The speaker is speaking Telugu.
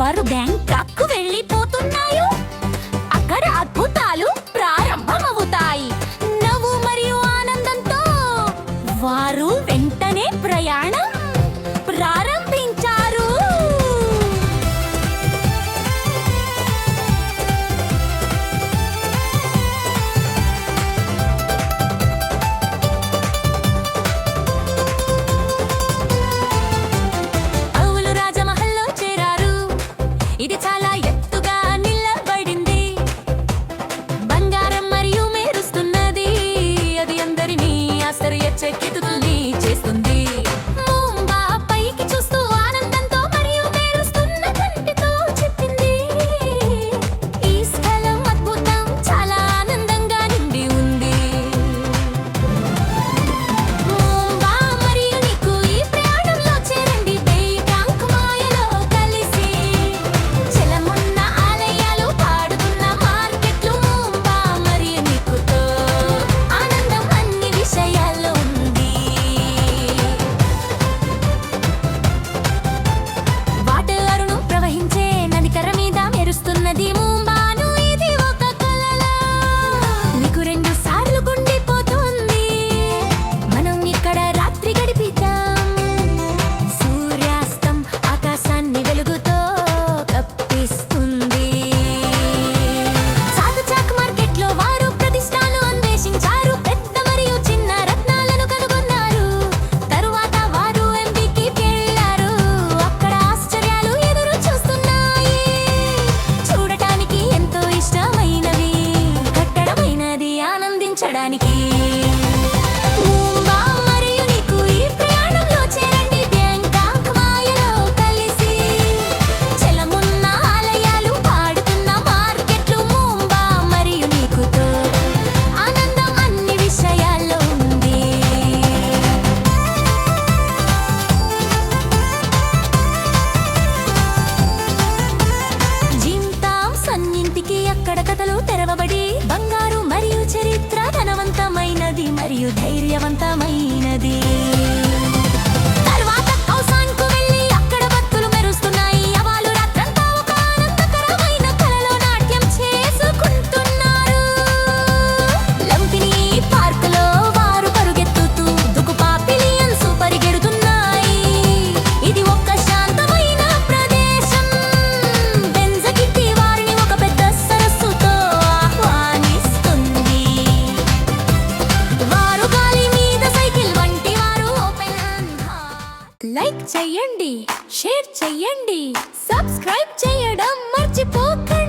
వారు బ్యాంకాక్కు వెళ్ళిపోతున్నాయో అక్కడ అద్భుతాలు ప్రారంభమవుతాయి. నవ్వు మరియు ఆనందంతో వారు వెంటనే ప్రయాణం ప్రారంభించారు. ఇది చాలా ఎత్తుగా నిలబడింది, బంగారం మరియు మెరుస్తున్నది. అది అందరినీ ఆశ్చర్యచకితుల్ని చేస్తుంది. మూంబా పైకి చూస్తూ ఆనందంతో మరియు మెరుస్తున్న కంటితో చెప్పింది, ఈ స్థలం అద్భుతం, చాలా ఆనందంగా నిండి ఉంది. మూంబా మరియు నీకు ఈ ప్రయాణంలో చేరండి, బ్యాంకాక్ మాయలో కలిసి. చెలమున్న ఆలయాలు, పాడుతున్న మార్కెట్లు, మూంబా మరియు నీకుతో ఆనందం అన్ని విషయాల్లో ఉంది. వాటరును ప్రవహించే నదికర మీద మెరుస్తున్నది మూంబాను, ఇది ఒక కలలా నీకు 2 సార్లు గుండిపోతుంది. మనం ఇక్కడ రాత్రి గడిపిద్దాం. సూర్యాస్తం ఆకాశాన్ని వెలుగుతో కప్పిస్తుంది. సాధుచాక్ మార్కెట్లో వారు ప్రతిష్టాను అన్వేషించారు, పెద్ద మరియు చిన్న రత్నాలను కనుగొన్నారు. తరువాత వారు ఎంబీకి వెళ్ళారు, అక్కడ ఆశ్చర్యాలు ఎదురు చూస్తున్నాయి. చూడటానికి ఎంతో ఇష్టమైనవి, కట్టడమైనది ఆనందించడానికి. మూంబా మరియు నీకు ఈ ప్రయాణంలో చేరండి, బ్యాంకాక్ మాయలో కలిసి. చెలమున్న ఆలయాలు, పాడుతున్న మార్కెట్లు, మూంబా మరియు నీకుతో ఆనందం అన్ని విషయాల్లో ఉంది. జిమ్తామ్ సన్నింటికి అక్కడ కథలు తెరవబడి, బంగారు మరియు చరిత్ర ధనవంతమైనది మరియు ధైర్యవంతమైనది. తర్వాత కౌసాన్కు వెళ్ళి అక్కడ భక్తులు మెరుస్తున్నాయి. అవాలు రాత్రంతా ఒక ఆనందకరమైన కలలో నాట్యం చేసుకుంటున్నారు. లంపిని పార్కులో వారు పరుగెత్తుతూ దుకుపాపిలియన్స్ పరిగెడుతున్నాయి. ఇది ఒక శాంతమైన ప్రదేశం. బెంజకిట్టి వారిని ఒక పెద్ద సరస్సుతో ఆహ్వానిస్తుంది. వారు గాలి మీద సైకిల్ వంటి వారు ఓపెన్ అండ్ హార్ట్. లైక్ చేయండి, షేర్ చేయండి, సబ్స్క్రైబ్ చేయడం మర్చిపోకండి.